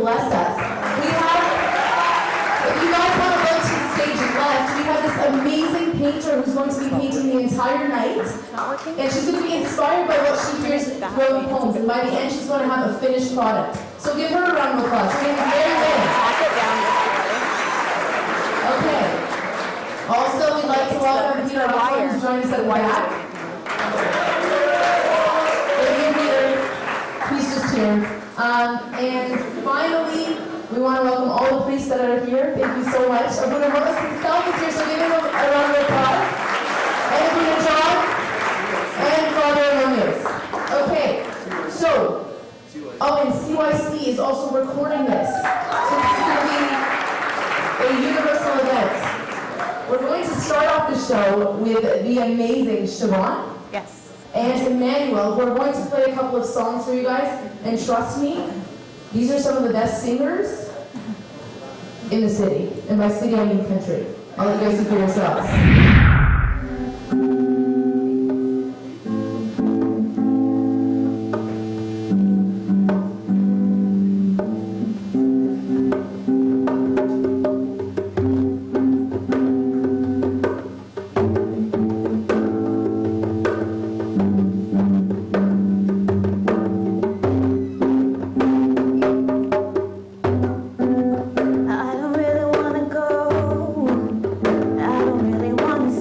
bless us. We have, if you guys want to go to the stage left, we have this amazing painter who's going to be painting the entire night. And she's going to be inspired by what she hears throughout the poems. And by the end, she's going to have a finished product. So give her a round of applause. We're going to be very good. Okay. Also, we'd like to welcome Peter Alford, who's joined us at the back. He's just here. And finally, we want to welcome all the priests that are here. Thank you so much. Humorous himself is here, so give him a round of applause. And Peter John and Father Romulus. Okay, so, and CYC is also recording this. So this is going to be a universal event. We're going to start off the show with the amazing Siobhan. Yes. And Emmanuel, who are going to play a couple of songs for you guys. And trust me, these are some of the best singers in the city. And by city, I mean country. I'll let you guys see for yourselves. I don't really wanna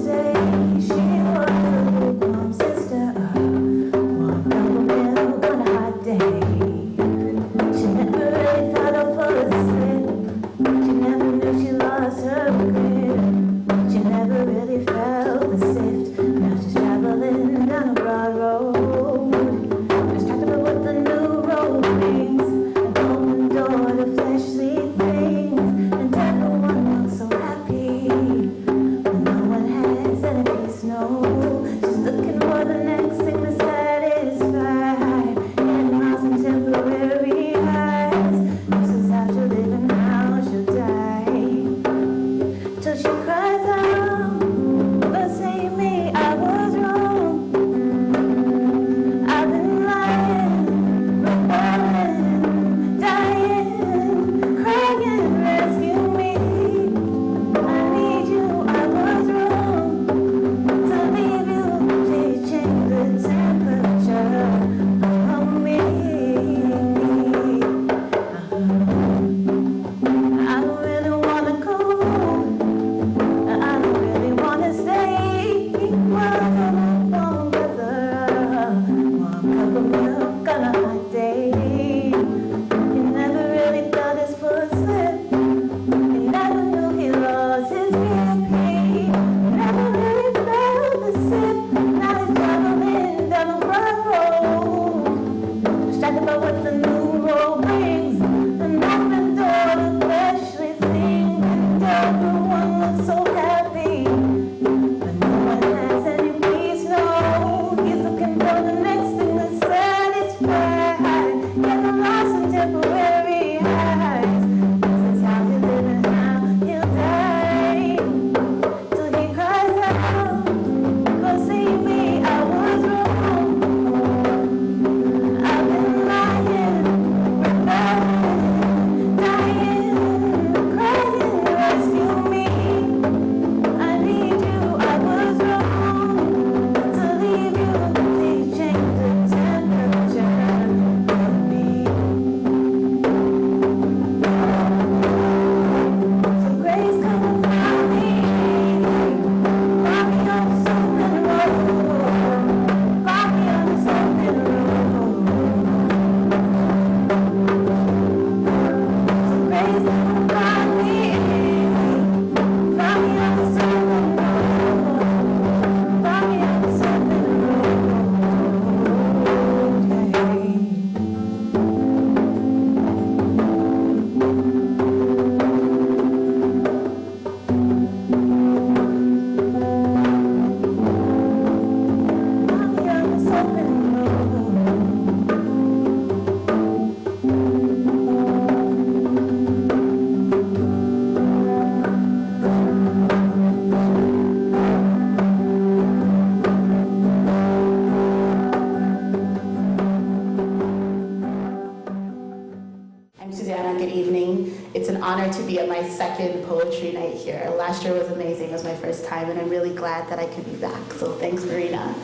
honor to be at my second poetry night here. Last year was amazing. It was my first time, and I'm really glad that I could be back. So thanks, Marina.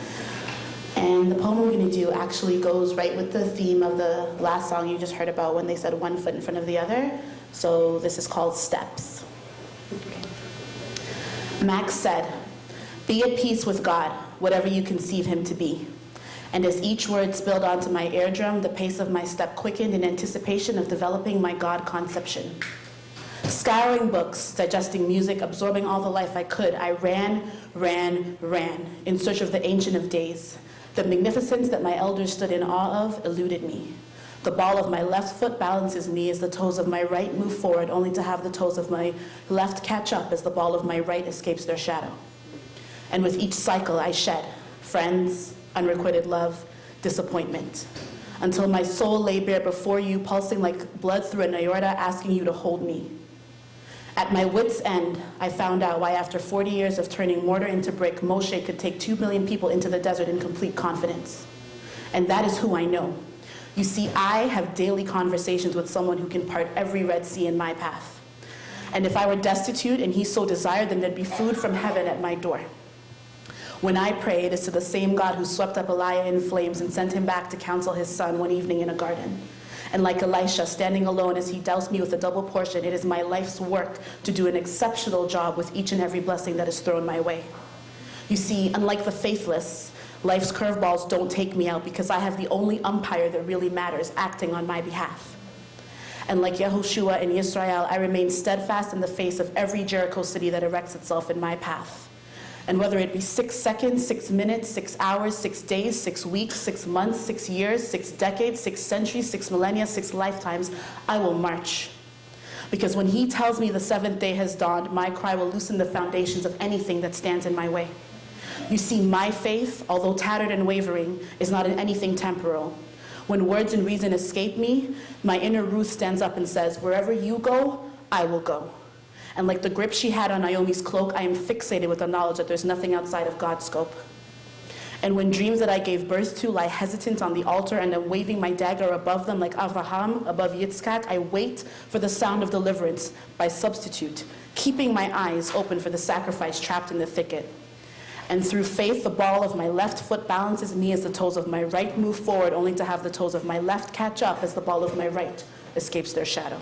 And the poem I'm going to do actually goes right with the theme of the last song you just heard about when they said one foot in front of the other. So this is called Steps. Max said, "Be at peace with God, whatever you conceive him to be." And as each word spilled onto my eardrum, the pace of my step quickened in anticipation of developing my God conception. Scouring books, digesting music, absorbing all the life I could, I ran in search of the Ancient of Days. The magnificence that my elders stood in awe of eluded me. The ball of my left foot balances me as the toes of my right move forward, only to have the toes of my left catch up as the ball of my right escapes their shadow. And with each cycle I shed friends, unrequited love, disappointment, until my soul lay bare before you, pulsing like blood through an aorta, asking you to hold me. At my wit's end, I found out why after 40 years of turning mortar into brick, Moshe could take 2 million people into the desert in complete confidence. And that is who I know. You see, I have daily conversations with someone who can part every Red Sea in my path. And if I were destitute and he so desired, then there'd be food from heaven at my door. When I pray, it is to the same God who swept up Elijah in flames and sent him back to counsel his son one evening in a garden. And like Elisha, standing alone as he doused me with a double portion, it is my life's work to do an exceptional job with each and every blessing that is thrown my way. You see, unlike the faithless, life's curveballs don't take me out because I have the only umpire that really matters acting on my behalf. And like Yehoshua and Yisrael, I remain steadfast in the face of every Jericho city that erects itself in my path. And whether it be 6 seconds, 6 minutes, 6 hours, 6 days, 6 weeks, 6 months, 6 years, 6 decades, 6 centuries, 6 millennia, 6 lifetimes, I will march. Because when he tells me the 7th day has dawned, my cry will loosen the foundations of anything that stands in my way. You see, my faith, although tattered and wavering, is not in anything temporal. When words and reason escape me, my inner Ruth stands up and says, "Wherever you go, I will go." And like the grip she had on Naomi's cloak, I am fixated with the knowledge that there's nothing outside of God's scope. And when dreams that I gave birth to lie hesitant on the altar and I'm waving my dagger above them like Avraham above Yitzchak, I wait for the sound of deliverance by substitute, keeping my eyes open for the sacrifice trapped in the thicket. And through faith, the ball of my left foot balances me as the toes of my right move forward, only to have the toes of my left catch up as the ball of my right escapes their shadow.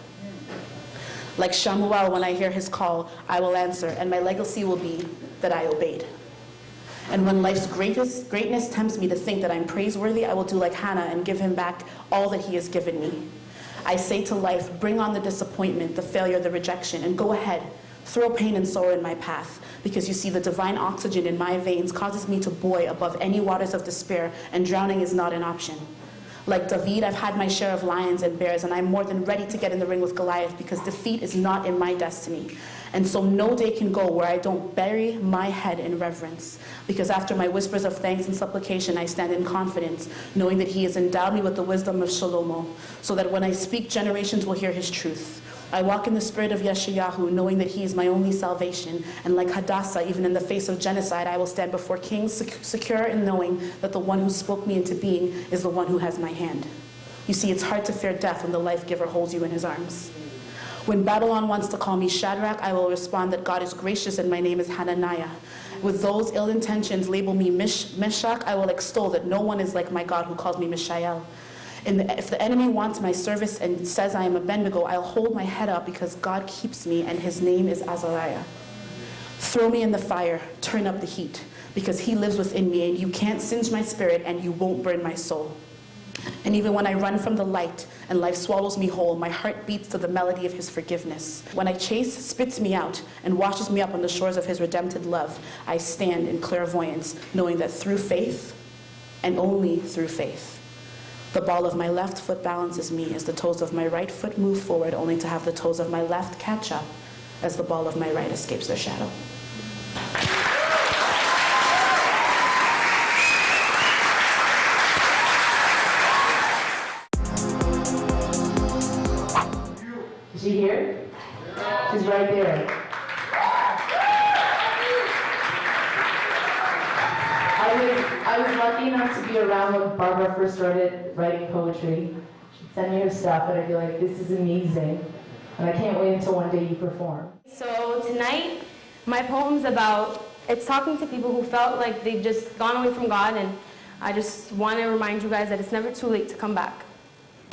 Like Shamuel, when I hear his call, I will answer, and my legacy will be that I obeyed. And when life's greatness tempts me to think that I'm praiseworthy, I will do like Hannah and give him back all that he has given me. I say to life, bring on the disappointment, the failure, the rejection, and go ahead. Throw pain and sorrow in my path, because you see the divine oxygen in my veins causes me to buoy above any waters of despair, and drowning is not an option. Like David, I've had my share of lions and bears, and I'm more than ready to get in the ring with Goliath because defeat is not in my destiny. And so no day can go where I don't bury my head in reverence, because after my whispers of thanks and supplication, I stand in confidence, knowing that he has endowed me with the wisdom of Shlomo, so that when I speak, generations will hear his truth. I walk in the spirit of Yeshayahu, knowing that he is my only salvation. And like Hadassah, even in the face of genocide, I will stand before kings, secure in knowing that the one who spoke me into being is the one who has my hand. You see, it's hard to fear death when the life giver holds you in his arms. When Babylon wants to call me Shadrach, I will respond that God is gracious and my name is Hananiah. With those ill intentions label me Meshach, I will extol that no one is like my God who calls me Mishael. If the enemy wants my service and says I am Abednego, I'll hold my head up because God keeps me and his name is Azariah. Throw me in the fire, turn up the heat, because he lives within me and you can't singe my spirit and you won't burn my soul. And even when I run from the light and life swallows me whole, my heart beats to the melody of his forgiveness. When I chase, spits me out and washes me up on the shores of his redemptive love, I stand in clairvoyance, knowing that through faith and only through faith, the ball of my left foot balances me as the toes of my right foot move forward, only to have the toes of my left catch up as the ball of my right escapes their shadow. Is she here? She's right there. I was lucky enough to be around when Barbara first started writing poetry. She'd send me her stuff and I'd be like, this is amazing. And I can't wait until one day you perform. So tonight, my poem's it's talking to people who felt like they've just gone away from God, and I just want to remind you guys that it's never too late to come back.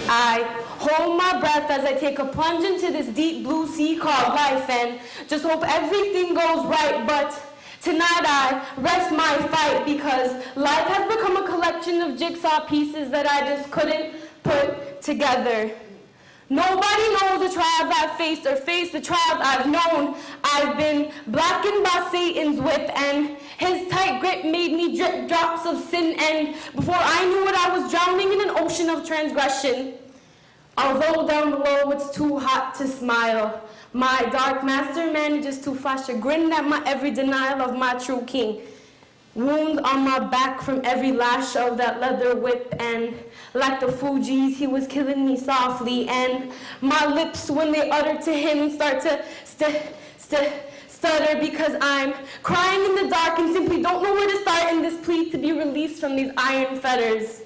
I hold my breath as I take a plunge into this deep blue sea called life, and just hope everything goes right, but tonight I rest my fight because life has become a collection of jigsaw pieces that I just couldn't put together. Nobody knows the trials I've faced or faced the trials I've known. I've been blackened by Satan's whip, and his tight grip made me drip drops of sin, and before I knew it, I was drowning in an ocean of transgression. Although down below it's too hot to smile, my dark master manages to flash a grin at my every denial of my true king. Wounds on my back from every lash of that leather whip, and like the Fugees, he was killing me softly, and my lips, when they utter to him, start to stutter because I'm crying in the dark and simply don't know where to start in this plea to be released from these iron fetters.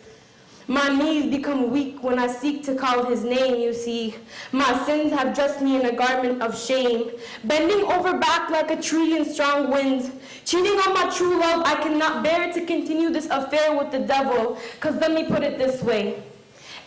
My knees become weak when I seek to call his name, you see. My sins have dressed me in a garment of shame, bending over back like a tree in strong winds. Cheating on my true love, I cannot bear to continue this affair with the devil, because let me put it this way.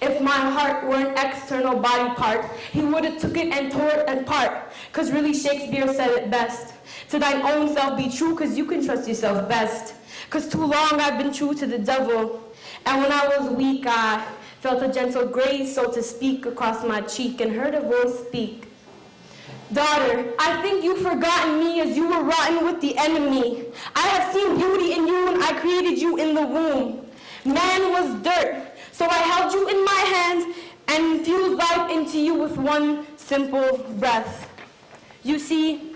If my heart were an external body part, he would have took it and tore it apart, because really Shakespeare said it best. To thine own self be true, because you can trust yourself best. Because too long I've been true to the devil. And when I was weak, I felt a gentle grace, so to speak, across my cheek and heard a voice speak. Daughter, I think you've forgotten me as you were rotten with the enemy. I have seen beauty in you when I created you in the womb. Man was dirt, so I held you in my hands and infused life into you with one simple breath. You see,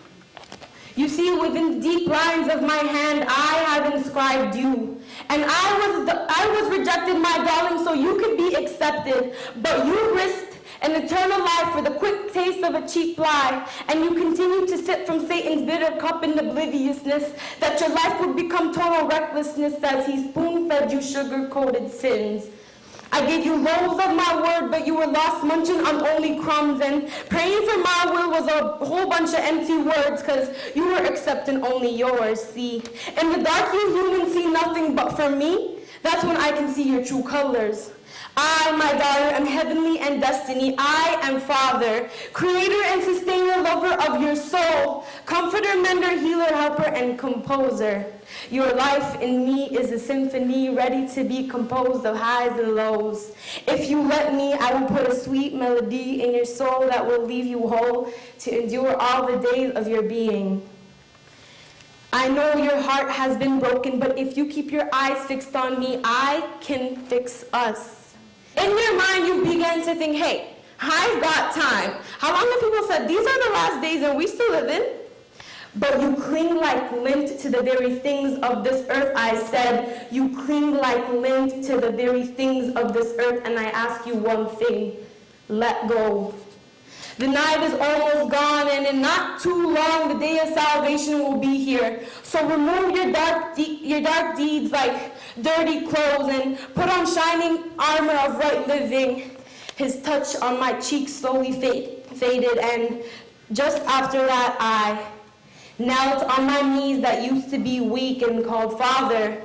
within the deep lines of my hand, I have inscribed you. And I was rejected, my darling, so you could be accepted. But you risked an eternal life for the quick taste of a cheap lie. And you continue to sip from Satan's bitter cup in obliviousness, that your life would become total recklessness as he spoon-fed you sugar-coated sins. I gave you loaves of my word, but you were lost munching on only crumbs, and praying for my will was a whole bunch of empty words, because you were accepting only yours, see. In the dark you humans see nothing, but for me, that's when I can see your true colors. I, my daughter, am heavenly and destiny. I am Father, creator and sustainer, lover of your soul, comforter, mender, healer, helper, and composer. Your life in me is a symphony ready to be composed of highs and lows. If you let me, I will put a sweet melody in your soul that will leave you whole to endure all the days of your being. I know your heart has been broken, but if you keep your eyes fixed on me, I can fix us. In your mind, you begin to think, hey, I've got time. How long have people said, these are the last days and we still living? But you cling like lint to the very things of this earth, I said. You cling like lint to the very things of this earth, and I ask you one thing, let go. The night is almost gone, and in not too long, the day of salvation will be here. So remove your dark deeds like dirty clothes and put on shining armor of right living. His touch on my cheek slowly faded, and just after that, I knelt on my knees that used to be weak and called Father.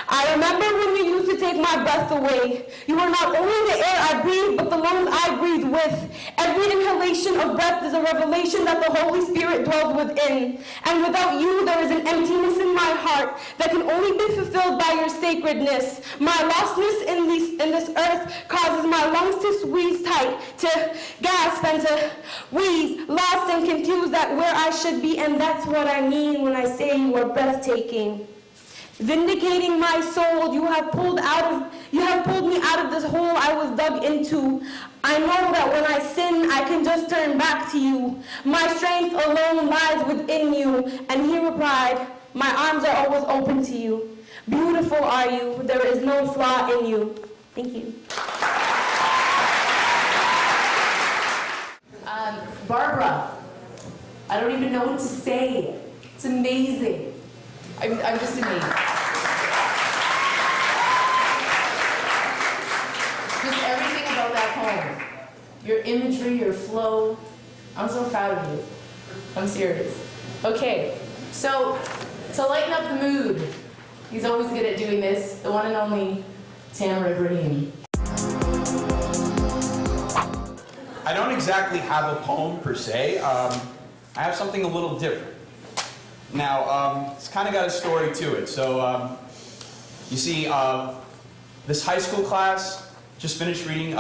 I remember when you used to take my breath away. You were not only the air I breathed, but the lungs I breathed with. Every inhalation of breath is a revelation that the Holy Spirit dwells within. And without you, there is an emptiness in my heart that can only be fulfilled by your sacredness. My lostness in this earth causes my lungs to squeeze tight, to gasp and to wheeze, lost and confused at where I should be. And that's what I mean when I say you are breathtaking. Vindicating my soul, you have pulled me out of this hole I was dug into. I know that when I sin, I can just turn back to you. My strength alone lies within you. And he replied, my arms are always open to you. Beautiful are you, there is no flaw in you. Thank you. Barbara, I don't even know what to say. It's amazing. I'm just amazed. Just everything about that poem. Your imagery, your flow, I'm so proud of you. I'm serious. Okay, so to lighten up the mood, he's always good at doing this, the one and only Tamara Ibrahim. I don't exactly have a poem per se. I have something a little different. Now, it's kind of got a story to it. So, you see, this high school class just finished reading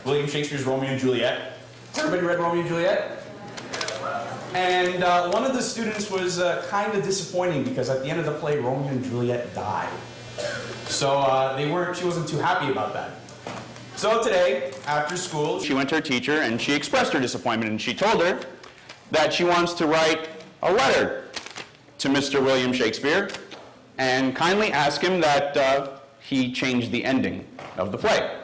William Shakespeare's Romeo and Juliet. Everybody read Romeo and Juliet? And one of the students was kind of disappointing because at the end of the play, Romeo and Juliet died. So she wasn't too happy about that. So today, after school, she went to her teacher and she expressed her disappointment, and she told her that she wants to write a letter to Mr. William Shakespeare and kindly ask him that he change the ending of the play.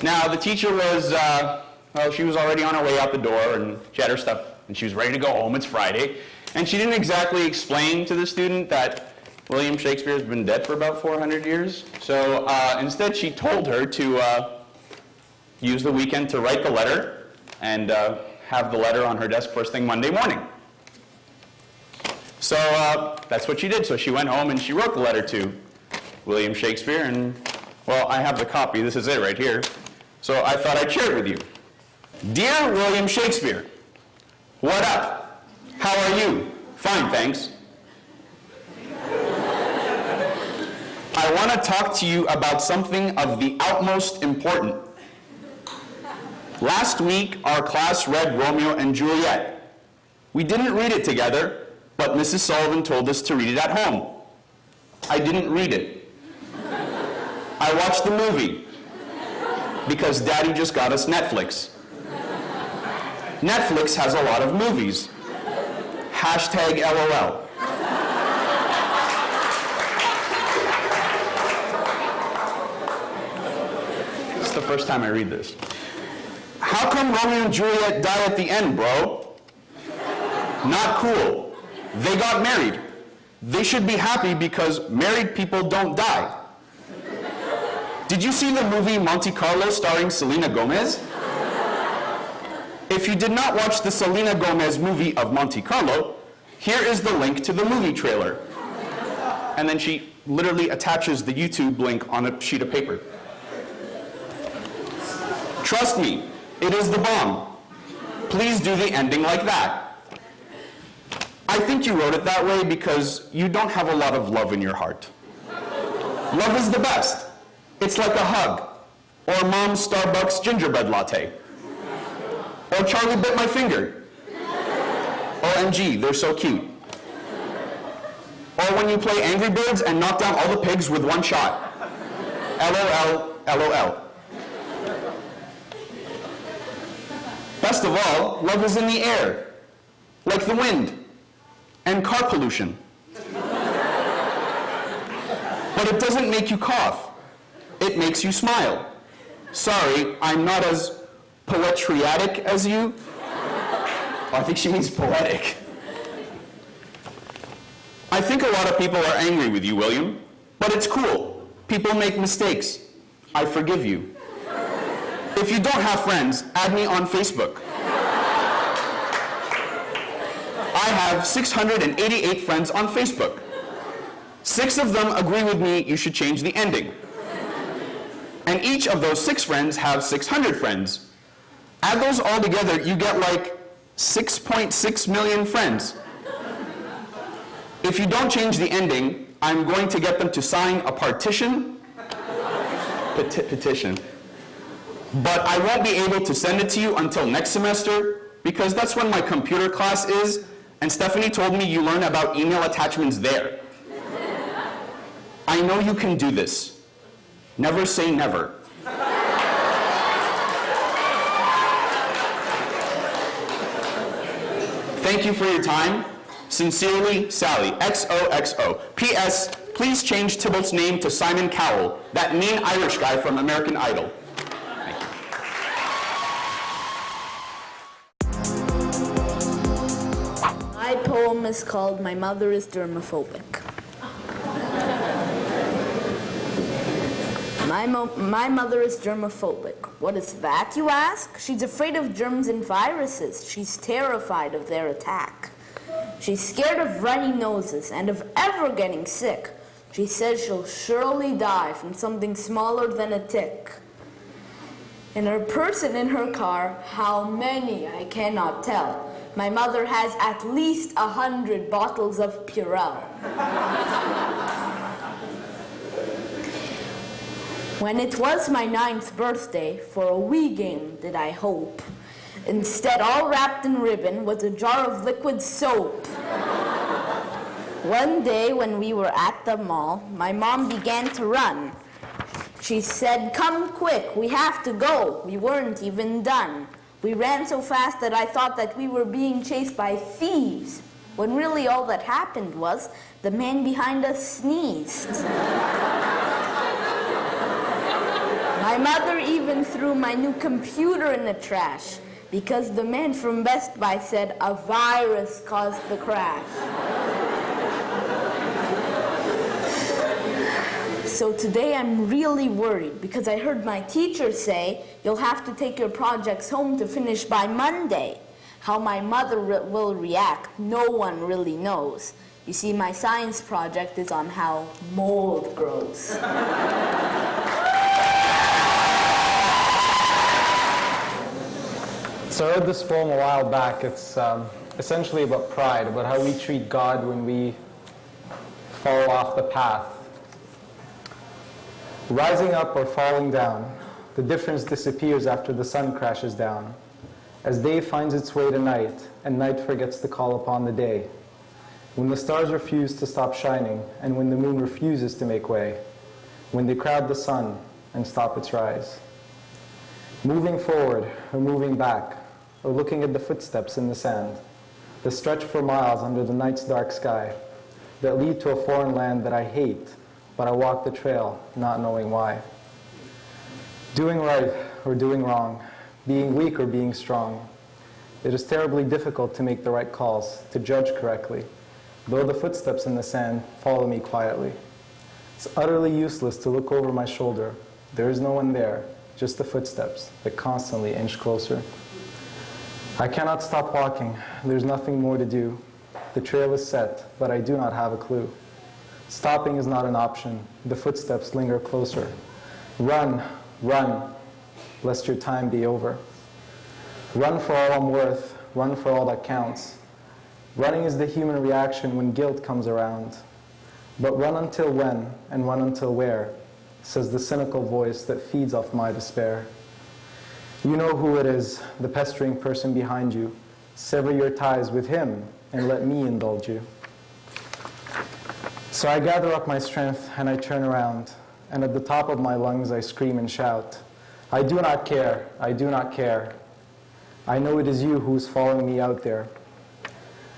Now, the teacher was, well, she was already on her way out the door, and she had her stuff, and she was ready to go home. It's Friday. And she didn't exactly explain to the student that William Shakespeare has been dead for about 400 years. So instead, she told her to use the weekend to write the letter and have the letter on her desk first thing Monday morning. So that's what she did. So she went home and she wrote the letter to William Shakespeare, and, well, I have the copy. This is it right here. So I thought I'd share it with you. Dear William Shakespeare, what up? How are you? Fine, thanks. I want to talk to you about something of the utmost importance. Last week, our class read Romeo and Juliet. We didn't read it together, but Mrs. Sullivan told us to read it at home. I didn't read it. I watched the movie because Daddy just got us Netflix. Netflix has a lot of movies. Hashtag LOL. It's the first time I read this. How come Romeo and Juliet die at the end, bro? Not cool. They got married. They should be happy because married people don't die. Did you see the movie Monte Carlo starring Selena Gomez? If you did not watch the Selena Gomez movie of Monte Carlo, here is the link to the movie trailer. And then she literally attaches the YouTube link on a sheet of paper. Trust me, it is the bomb. Please do the ending like that. I think you wrote it that way because you don't have a lot of love in your heart. Love is the best. It's like a hug, or Mom's Starbucks gingerbread latte, or Charlie bit my finger, OMG, they're so cute. Or when you play Angry Birds and knock down all the pigs with one shot. LOL, LOL. Best of all, love is in the air, like the wind, and car pollution. But it doesn't make you cough. It makes you smile. Sorry, I'm not as poetriatic as you. Oh, I think she means poetic. I think a lot of people are angry with you, William, but it's cool. People make mistakes. I forgive you. If you don't have friends, add me on Facebook. I have 688 friends on Facebook. 6 of them agree with me you should change the ending. And each of those 6 friends have 600 friends. Add those all together, you get like 6.6 million friends. If you don't change the ending, I'm going to get them to sign a petition. But I won't be able to send it to you until next semester because that's when my computer class is, and Stephanie told me you learn about email attachments there. I know you can do this. Never say never. Thank you for your time. Sincerely, Sally. XOXO. P.S. Please change Tybalt's name to Simon Cowell, that mean Irish guy from American Idol. Thank you. My poem is called My Mother is Germaphobic. My mother is germaphobic. What is that, you ask? She's afraid of germs and viruses. She's terrified of their attack. She's scared of runny noses and of ever getting sick. She says she'll surely die from something smaller than a tick. In her purse and in her car, how many I cannot tell. My mother has at least 100 bottles of Purell. When it was my 9th birthday, for a Wii game did I hope. Instead, all wrapped in ribbon was a jar of liquid soap. One day when we were at the mall, my mom began to run. She said, "Come quick, we have to go." We weren't even done. We ran so fast that I thought that we were being chased by thieves, when really all that happened was the man behind us sneezed. My mother even threw my new computer in the trash because the man from Best Buy said a virus caused the crash. So today I'm really worried because I heard my teacher say you'll have to take your projects home to finish by Monday. How my mother will react, no one really knows. You see, my science project is on how mold grows. So I read this poem a while back. It's essentially about pride, about how we treat God when we fall off the path. Rising up or falling down, the difference disappears after the sun crashes down. As day finds its way to night, and night forgets to call upon the day. When the stars refuse to stop shining, and when the moon refuses to make way. When they crowd the sun and stop its rise. Moving forward or moving back, or looking at the footsteps in the sand, that stretch for miles under the night's dark sky, that lead to a foreign land that I hate, but I walk the trail not knowing why. Doing right or doing wrong, being weak or being strong, it is terribly difficult to make the right calls, to judge correctly, though the footsteps in the sand follow me quietly. It's utterly useless to look over my shoulder. There is no one there, just the footsteps that constantly inch closer. I cannot stop walking. There's nothing more to do. The trail is set, but I do not have a clue. Stopping is not an option. The footsteps linger closer. Run, run, lest your time be over. Run for all I'm worth. Run for all that counts. Running is the human reaction when guilt comes around. But run until when, and run until where, says the cynical voice that feeds off my despair. You know who it is, the pestering person behind you. Sever your ties with him and let me indulge you. So I gather up my strength and I turn around, and at the top of my lungs I scream and shout, I do not care, I do not care. I know it is you who is following me out there.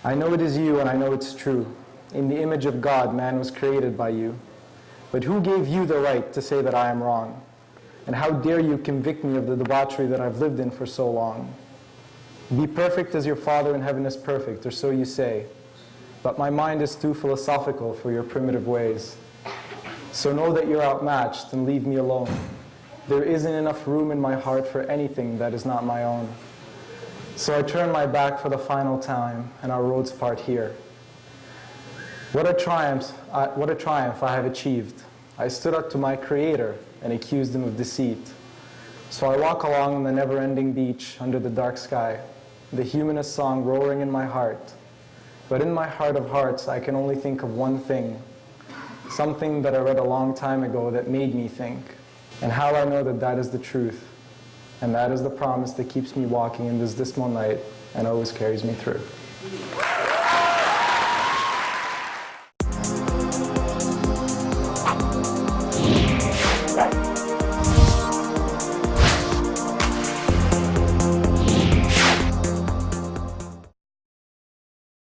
I know it is you and I know it's true. In the image of God, man was created by you. But who gave you the right to say that I am wrong? And how dare you convict me of the debauchery that I've lived in for so long? Be perfect as your Father in heaven is perfect, or so you say. But my mind is too philosophical for your primitive ways. So know that you're outmatched and leave me alone. There isn't enough room in my heart for anything that is not my own. So I turn my back for the final time, and our roads part here. What a triumph I have achieved. I stood up to my Creator and accused him of deceit. So I walk along the never-ending beach under the dark sky, the humanist song roaring in my heart. But in my heart of hearts, I can only think of one thing, something that I read a long time ago that made me think, and how I know that that is the truth, and that is the promise that keeps me walking in this dismal night and always carries me through.